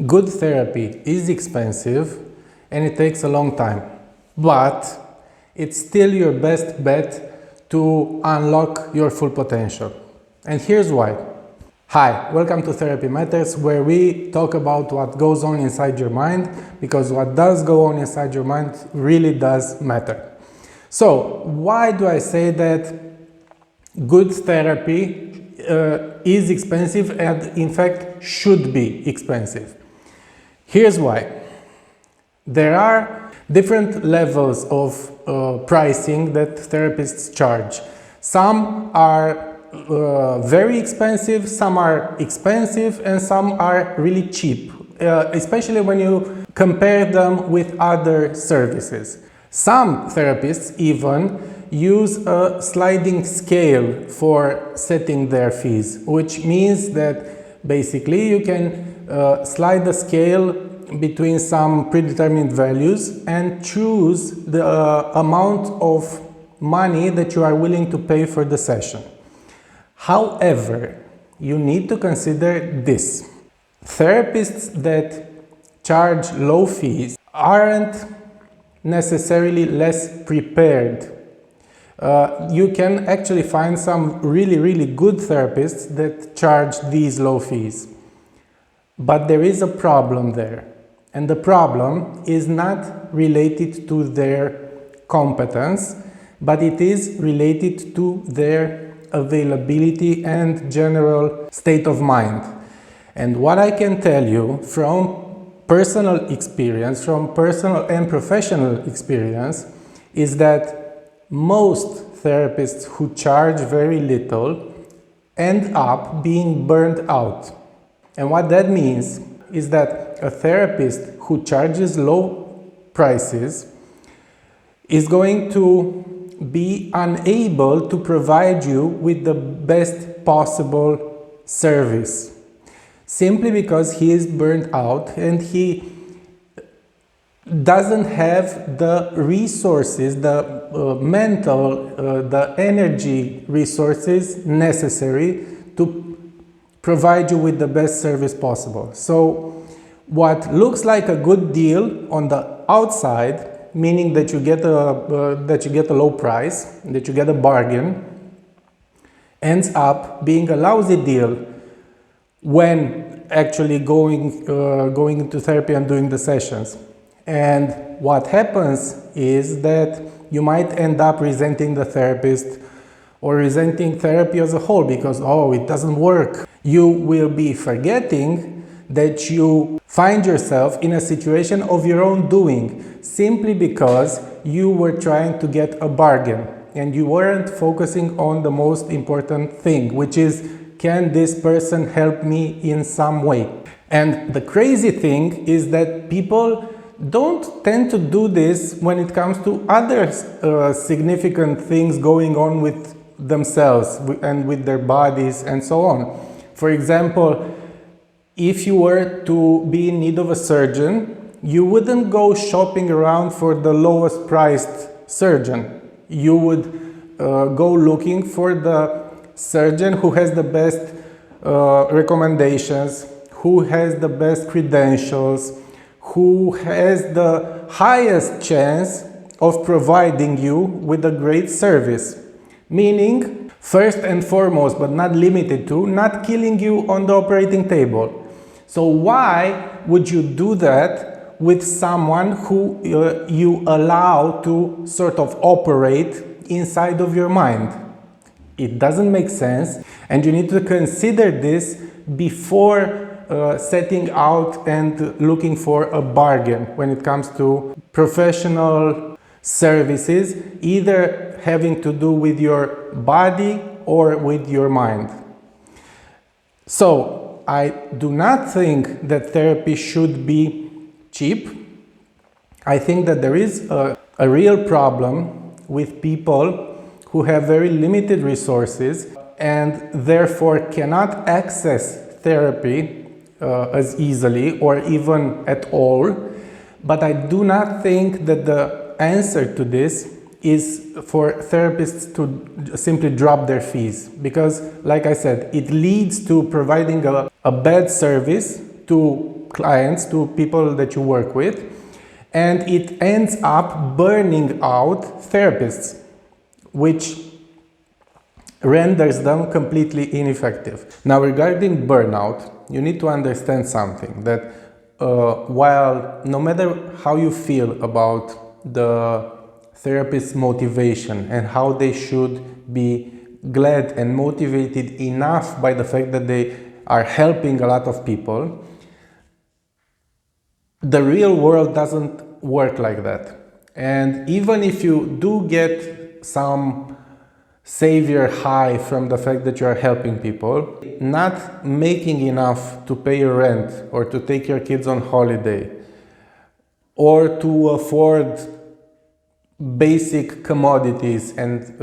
Good therapy is expensive and it takes a long time, but it's still your best bet to unlock your full potential. And here's why. Hi, welcome to Therapy Matters, where we talk about what goes on inside your mind, because what does go on inside your mind really does matter. So, why do I say that good therapy is expensive and in fact should be expensive? Here's why. There are different levels of pricing that therapists charge. Some are very expensive, some are expensive, and some are really cheap, especially when you compare them with other services. Some therapists even use a sliding scale for setting their fees, which means that basically you can slide the scale between some predetermined values and choose the amount of money that you are willing to pay for the session. However, you need to consider this. Therapists that charge low fees aren't necessarily less prepared. You can actually find some really good therapists that charge these low fees. But there is a problem there. And the problem is not related to their competence, but it is related to their availability and general state of mind. And what I can tell you from personal experience, from personal and professional experience, is that most therapists who charge very little end up being burned out. And what that means is that a therapist who charges low prices is going to be unable to provide you with the best possible service, simply because he is burned out and he doesn't have the resources, the mental, the energy resources necessary to provide you with the best service possible. So what looks like a good deal on the outside, meaning that you get a low price, that you get a bargain, ends up being a lousy deal when actually going into therapy and doing the sessions. And what happens is that you might end up resenting the therapist or resenting therapy as a whole because, oh, it doesn't work. You will be forgetting that you find yourself in a situation of your own doing simply because you were trying to get a bargain and you weren't focusing on the most important thing, which is, can this person help me in some way? And the crazy thing is that people don't tend to do this when it comes to other significant things going on with themselves and with their bodies and so on. For example, if you were to be in need of a surgeon, you wouldn't go shopping around for the lowest priced surgeon. You would go looking for the surgeon who has the best recommendations, who has the best credentials, who has the highest chance of providing you with a great service. Meaning, first and foremost, but not limited to, not killing you on the operating table. So why would you do that with someone who you allow to sort of operate inside of your mind? It doesn't make sense, and you need to consider this before setting out and looking for a bargain when it comes to professional services, either having to do with your body or with your mind. So, I do not think that therapy should be cheap. I think that there is a real problem with people who have very limited resources and therefore cannot access therapy as easily or even at all. But I do not think that the answer to this is for therapists to simply drop their fees, because, like I said, it leads to providing a bad service to clients, to people that you work with, and it ends up burning out therapists, which renders them completely ineffective. Now, regarding burnout, you need to understand something, that while no matter how you feel about the therapist's motivation and how they should be glad and motivated enough by the fact that they are helping a lot of people, the real world doesn't work like that. And even if you do get some savior high from the fact that you are helping people, not making enough to pay your rent or to take your kids on holiday or to afford basic commodities and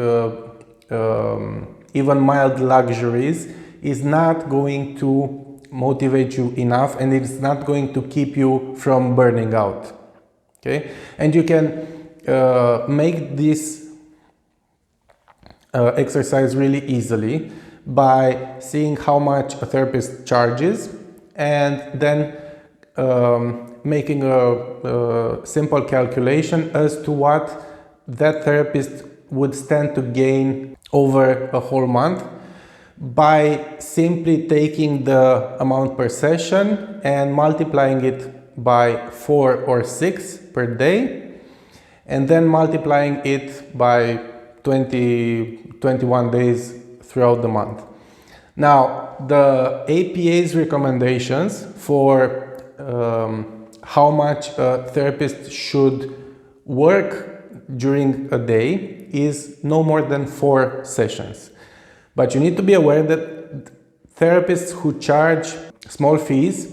even mild luxuries is not going to motivate you enough, and it's not going to keep you from burning out. Okay, and you can make this exercise really easily by seeing how much a therapist charges, and then making a simple calculation as to what that therapist would stand to gain over a whole month by simply taking the amount per session and multiplying it by 4 or 6 per day, and then multiplying it by 21 days throughout the month. Now, the APA's recommendations for how much a therapist should work during a day is no more than 4 sessions. But you need to be aware that therapists who charge small fees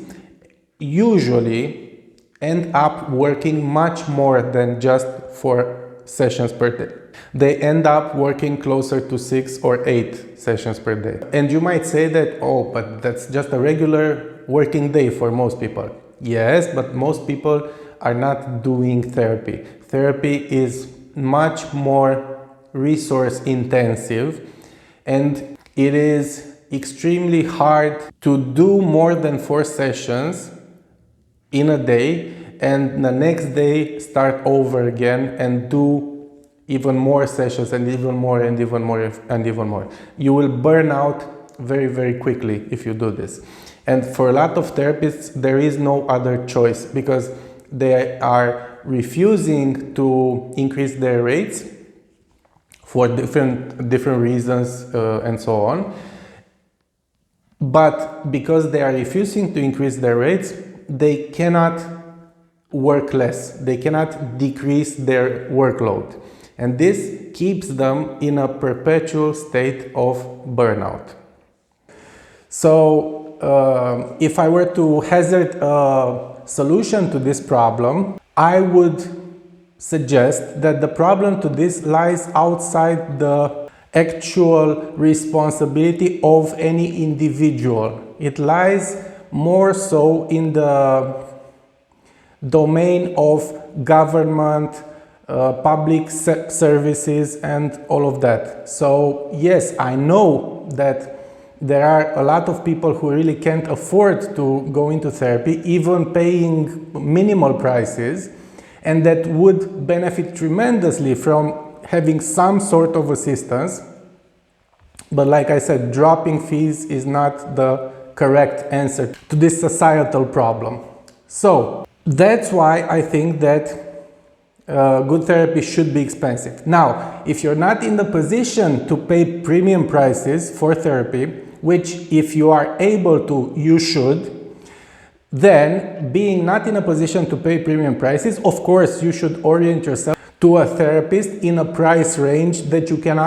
usually end up working much more than just 4 sessions per day. They end up working closer to 6 or 8 sessions per day. And you might say that, oh, but that's just a regular working day for most people. Yes, but most people are not doing therapy. Therapy is much more resource intensive, and it is extremely hard to do more than 4 sessions in a day and the next day start over again and do even more sessions and even more and even more and even more. You will burn out very, very quickly if you do this. And for a lot of therapists, there is no other choice because they are refusing to increase their rates for different reasons and so on. But because they are refusing to increase their rates, they cannot work less. They cannot decrease their workload. And this keeps them in a perpetual state of burnout. So if I were to hazard a solution to this problem, I would suggest that the problem to this lies outside the actual responsibility of any individual. It lies more so in the domain of government, public services and all of that. So yes, I know that there are a lot of people who really can't afford to go into therapy, even paying minimal prices, and that would benefit tremendously from having some sort of assistance. But like I said, dropping fees is not the correct answer to this societal problem. So that's why I think that good therapy should be expensive. Now, if you're not in the position to pay premium prices for therapy, which if you are able to, you should, then being not in a position to pay premium prices, of course, you should orient yourself to a therapist in a price range that you can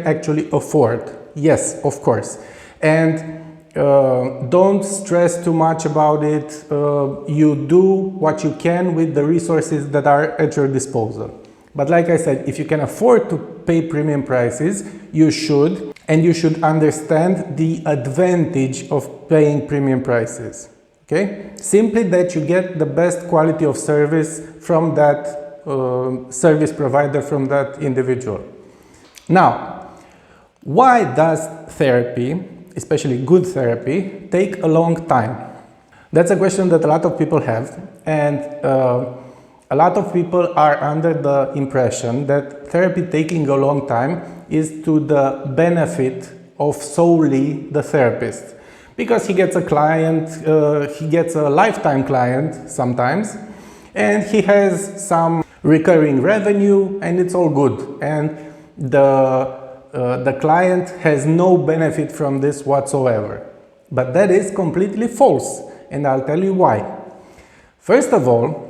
actually afford. Yes, of course. And don't stress too much about it. You do what you can with the resources that are at your disposal. But like I said, if you can afford to pay premium prices, you should, and you should understand the advantage of paying premium prices. Okay? Simply that you get the best quality of service from that service provider, from that individual. Now, why does therapy, especially good therapy, take a long time? That's a question that a lot of people have, and a lot of people are under the impression that therapy taking a long time is to the benefit of solely the therapist, because he gets a client, he gets a lifetime client sometimes, and he has some recurring revenue, and it's all good, and the client has no benefit from this whatsoever. But that is completely false, and I'll tell you why. First of all,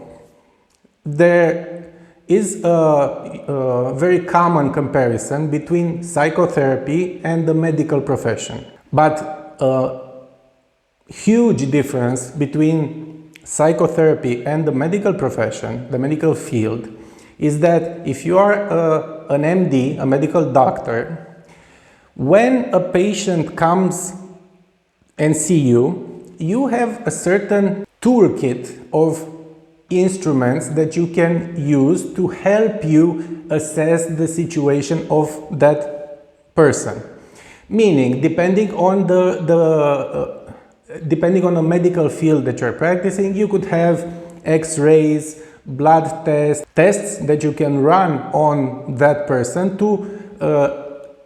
there is a very common comparison between psychotherapy and the medical profession, but a huge difference between psychotherapy and the medical profession, the medical field, is that if you are an MD, a medical doctor, when a patient comes and see you, you have a certain toolkit of instruments that you can use to help you assess the situation of that person. Meaning, depending on the medical field that you're practicing, you could have X-rays, blood tests that you can run on that person to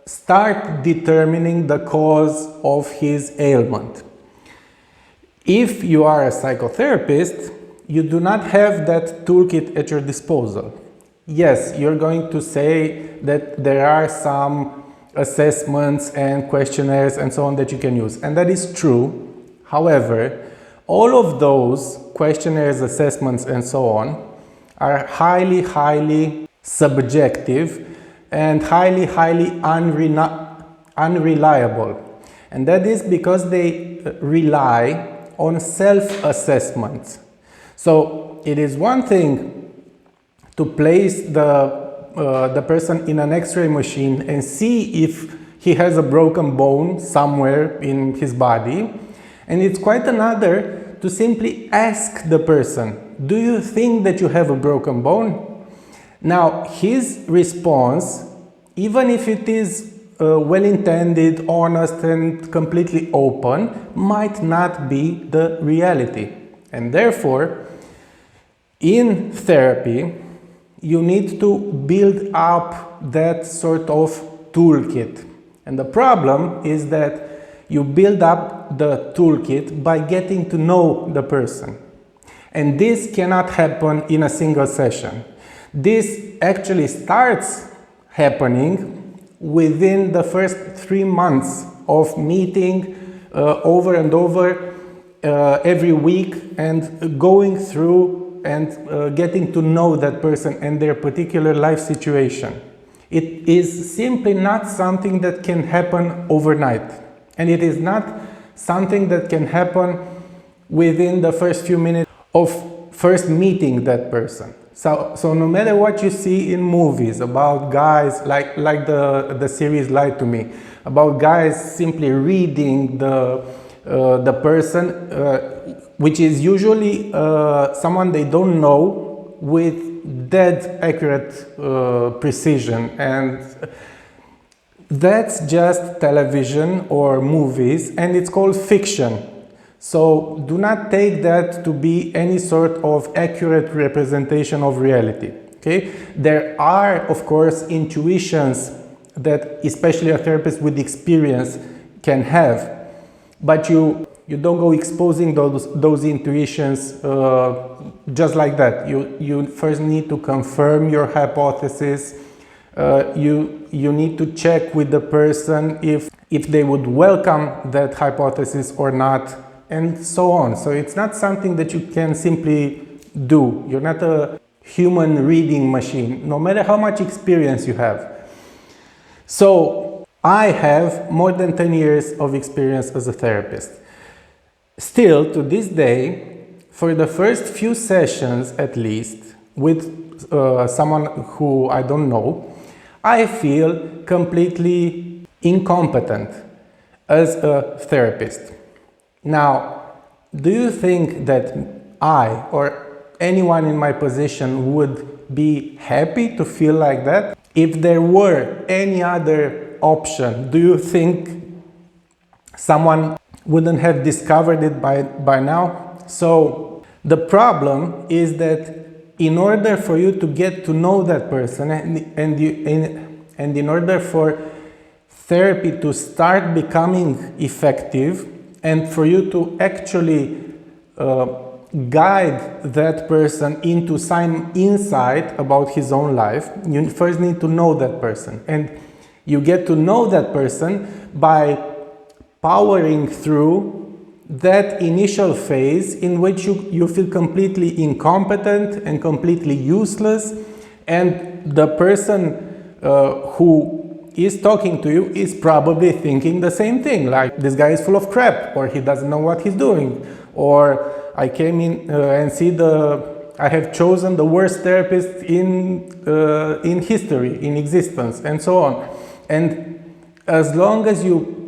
start determining the cause of his ailment. If you are a psychotherapist, you do not have that toolkit at your disposal. Yes, you're going to say that there are some assessments and questionnaires and so on that you can use, and that is true. However, all of those questionnaires, assessments and so on are highly subjective and highly unreliable. And that is because they rely on self-assessment. So it is one thing to place the person in an X-ray machine and see if he has a broken bone somewhere in his body, and it's quite another to simply ask the person, do you think that you have a broken bone? Now, his response, even if it is well-intended, honest and completely open, might not be the reality. And therefore, in therapy, you need to build up that sort of toolkit. And the problem is that you build up the toolkit by getting to know the person. And this cannot happen in a single session. This actually starts happening within the first 3 months of meeting over and over every week and going through and getting to know that person and their particular life situation. It is simply not something that can happen overnight. And it is not something that can happen within the first few minutes of first meeting that person. So no matter what you see in movies about guys, like the series Lie to Me, about guys simply reading the person, which is usually someone they don't know, with dead accurate precision, and that's just television or movies, and it's called fiction. So do not take that to be any sort of accurate representation of reality. Okay? There are, of course, intuitions that especially a therapist with experience can have, but you don't go exposing those intuitions just like that. You first need to confirm your hypothesis. You need to check with the person if they would welcome that hypothesis or not, and so on. So it's not something that you can simply do. You're not a human reading machine, no matter how much experience you have. So I have more than 10 years of experience as a therapist. Still, to this day, for the first few sessions at least, with someone who I don't know, I feel completely incompetent as a therapist. Now, do you think that I or anyone in my position would be happy to feel like that? If there were any other option, do you think someone wouldn't have discovered it by now? So the problem is that in order for you to get to know that person and in order for therapy to start becoming effective and for you to actually guide that person into some insight about his own life, you first need to know that person. And you get to know that person by powering through that initial phase in which you feel completely incompetent and completely useless, and the person who is talking to you is probably thinking the same thing, like this guy is full of crap, or he doesn't know what he's doing, or I came in and see I have chosen the worst therapist in history, in existence, and so on. And as long as you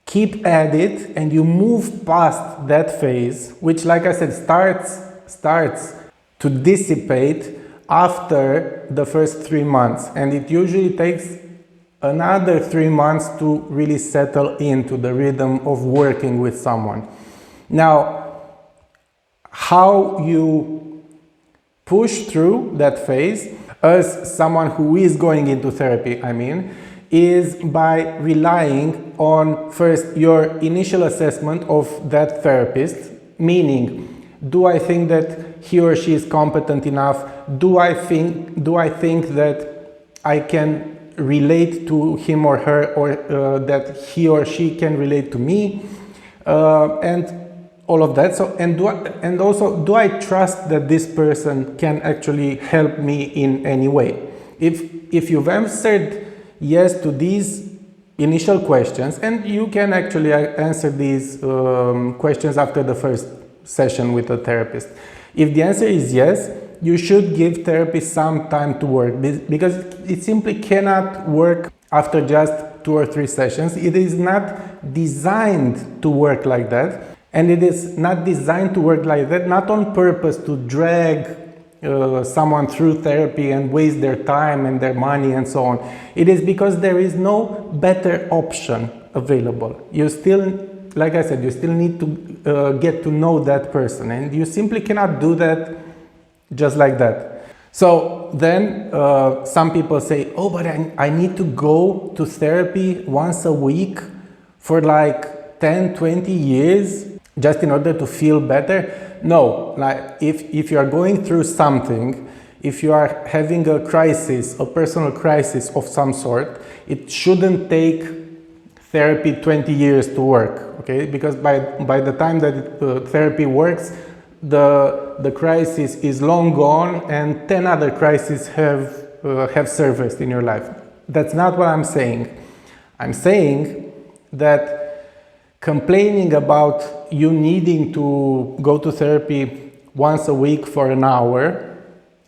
keep at it and you move past that phase, which, like I said, starts to dissipate after the first 3 months, and it usually takes another 3 months to really settle into the rhythm of working with someone. Now, how you push through that phase as someone who is going into therapy, is by relying on first your initial assessment of that therapist, meaning, do I think that he or she is competent enough? Do I think that I can relate to him or her, or that he or she can relate to me, and all of that. So, and also, do I trust that this person can actually help me in any way? If you've answered yes to these initial questions, and you can actually answer these questions after the first session with a therapist. If the answer is yes, you should give therapy some time to work, because it simply cannot work after just 2 or 3 sessions. It is not designed to work like that, and it is not designed to work like that, not on purpose to drag someone through therapy and waste their time and their money and so on. It is because there is no better option available. You still, like I said, you still need to get to know that person, and you simply cannot do that just like that. So then some people say, oh, but I need to go to therapy once a week for like 10, 20 years just in order to feel better. No, like if you are going through something, if you are having a crisis, a personal crisis of some sort, it shouldn't take therapy 20 years to work, okay? Because by the time that therapy works, the crisis is long gone and 10 other crises have surfaced in your life. That's not what I'm saying. I'm saying that complaining about you needing to go to therapy once a week for an hour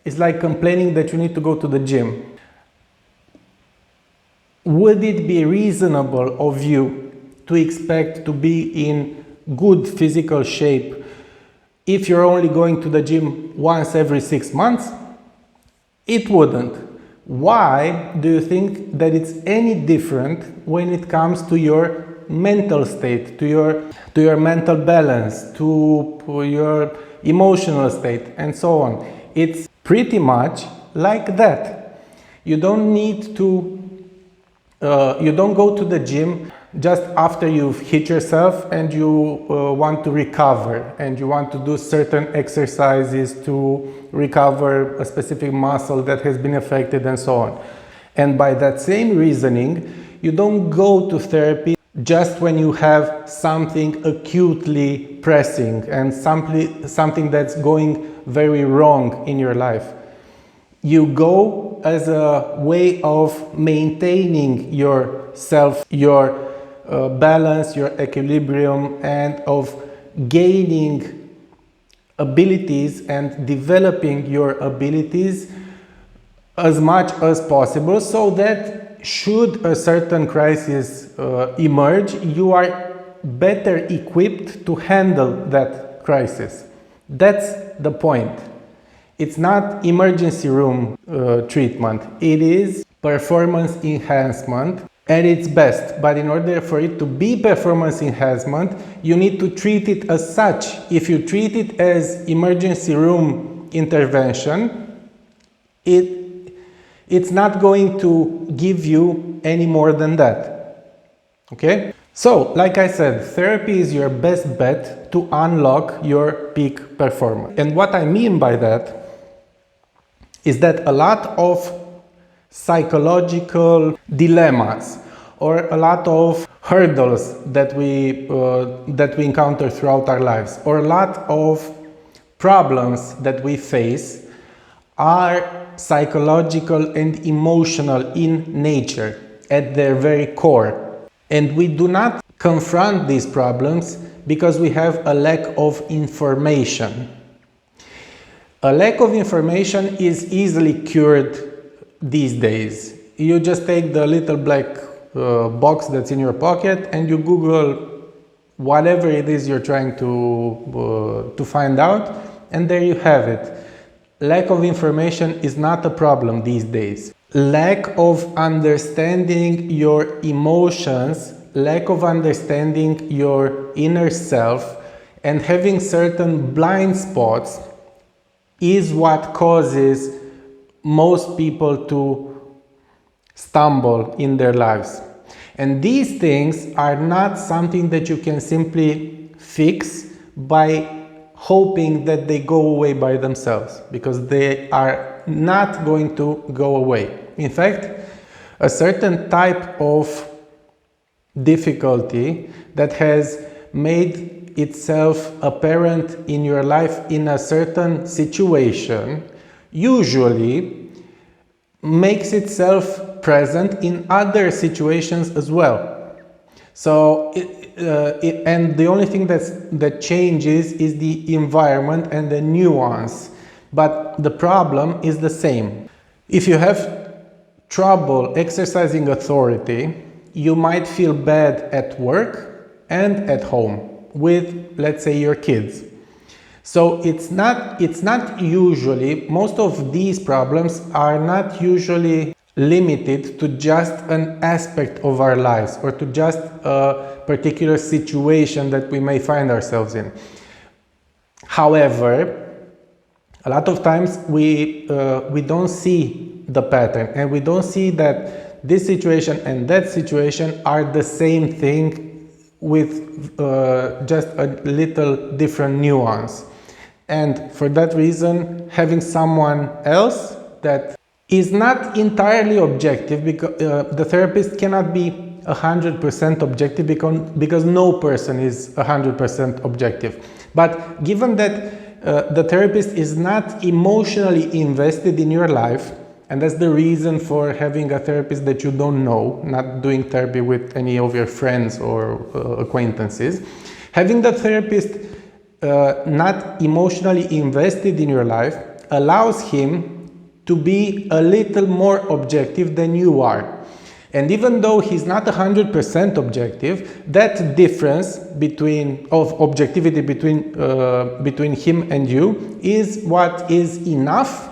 is like complaining that you need to go to the gym. Would it be reasonable of you to expect to be in good physical shape if you're only going to the gym once every 6 months? It wouldn't. Why do you think that it's any different when it comes to your mental state, to your mental balance, to your emotional state, and so on? It's pretty much like that. You don't need to you don't go to the gym just after you've hit yourself and you want to recover, and you want to do certain exercises to recover a specific muscle that has been affected and so on. And by that same reasoning, you don't go to therapy just when you have something acutely pressing and something that's going very wrong in your life. You go as a way of maintaining yourself, your balance, your equilibrium, and of gaining abilities and developing your abilities as much as possible, so that should a certain crisis emerge, you are better equipped to handle that crisis. That's the point. It's not emergency room treatment. It is performance enhancement. and it's best, but in order for it to be performance enhancement, you need to treat it as such. If you treat it as emergency room intervention, it's not going to give you any more than that. Okay? So, like I said, therapy is your best bet to unlock your peak performance. And what I mean by that is that a lot of psychological dilemmas or a lot of hurdles that we encounter throughout our lives, or a lot of problems that we face, are psychological and emotional in nature at their very core. And we do not confront these problems because we have a lack of information. A lack of information is easily cured these days. You just take the little black box that's in your pocket and you Google whatever it is you're trying to find out, and there you have it. Lack of information is not a problem these days. Lack of understanding your emotions, lack of understanding your inner self, and having certain blind spots is what causes most people to stumble in their lives. And these things are not something that you can simply fix by hoping that they go away by themselves, because they are not going to go away. In fact, a certain type of difficulty that has made itself apparent in your life in a certain situation usually makes itself present in other situations as well. So and the only thing that changes is the environment and the nuance, but the problem is the same. If you have trouble exercising authority, you might feel bad at work and at home with, let's say, your kids. So it's not usually, most of these problems are not usually limited to just an aspect of our lives or to just a particular situation that we may find ourselves in. However, a lot of times we don't see the pattern, and we don't see that this situation and that situation are the same thing with just a little different nuance. And for that reason, having someone else that is not entirely objective, because the therapist cannot be 100% objective, because no person is 100% objective. But given that the therapist is not emotionally invested in your life, and that's the reason for having a therapist that you don't know, not doing therapy with any of your friends or acquaintances, having the therapist not emotionally invested in your life allows him to be a little more objective than you are. And even though he's not 100% objective, that difference of objectivity between him and you is what is enough,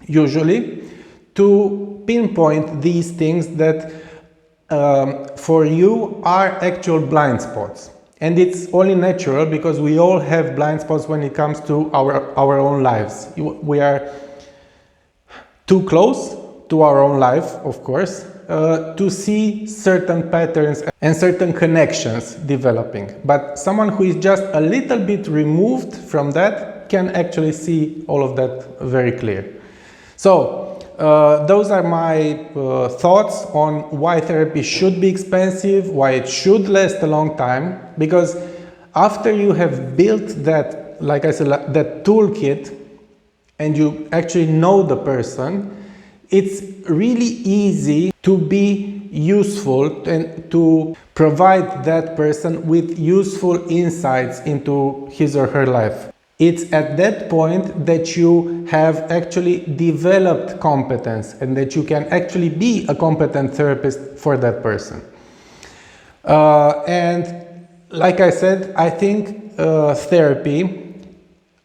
usually, to pinpoint these things that for you are actual blind spots. And it's only natural, because we all have blind spots when it comes to our own lives. We are too close to our own life, of course, to see certain patterns and certain connections developing. But someone who is just a little bit removed from that can actually see all of that very clear. So those are my thoughts on why therapy should be expensive, why it should last a long time, because after you have built that, like I said, that toolkit, and you actually know the person, it's really easy to be useful and to provide that person with useful insights into his or her life. It's at that point that you have actually developed competence and that you can actually be a competent therapist for that person. And like I said, I think therapy,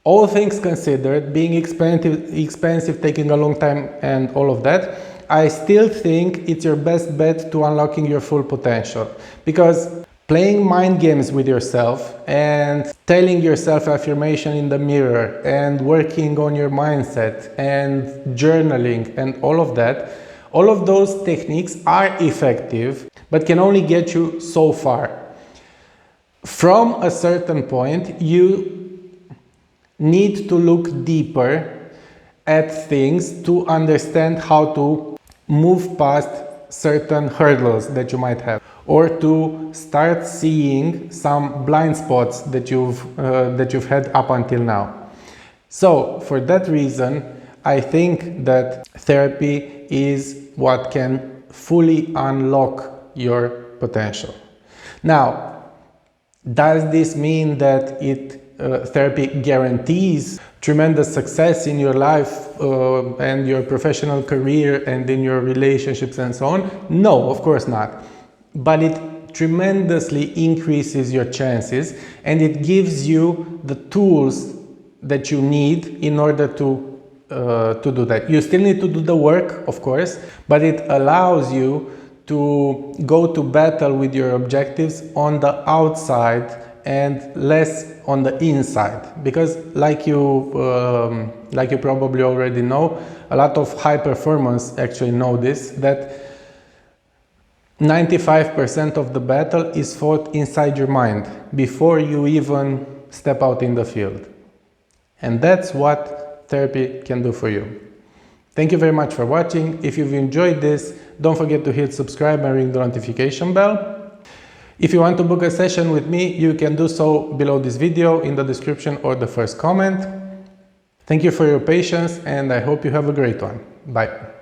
all things considered, being expensive, taking a long time and all of that, I still think it's your best bet to unlocking your full potential, because playing mind games with yourself and telling yourself affirmation in the mirror and working on your mindset and journaling and all of that, all of those techniques are effective, but can only get you so far. From a certain point, you need to look deeper at things to understand how to move past certain hurdles that you might have, or to start seeing some blind spots that you've had up until now. So for that reason, I think that therapy is what can fully unlock your potential. Now, does this mean that therapy guarantees tremendous success in your life and your professional career and in your relationships and so on? No, of course not. But it tremendously increases your chances, and it gives you the tools that you need in order to do that. You still need to do the work, of course, but it allows you to go to battle with your objectives on the outside and less on the inside, because like you probably already know, a lot of high performers actually know this, that 95% of the battle is fought inside your mind before you even step out in the field. And that's what therapy can do for you. Thank you very much for watching. If you've enjoyed this, don't forget to hit subscribe and ring the notification bell. If you want to book a session with me, you can do so below this video, in the description or the first comment. Thank you for your patience, and I hope you have a great one. Bye.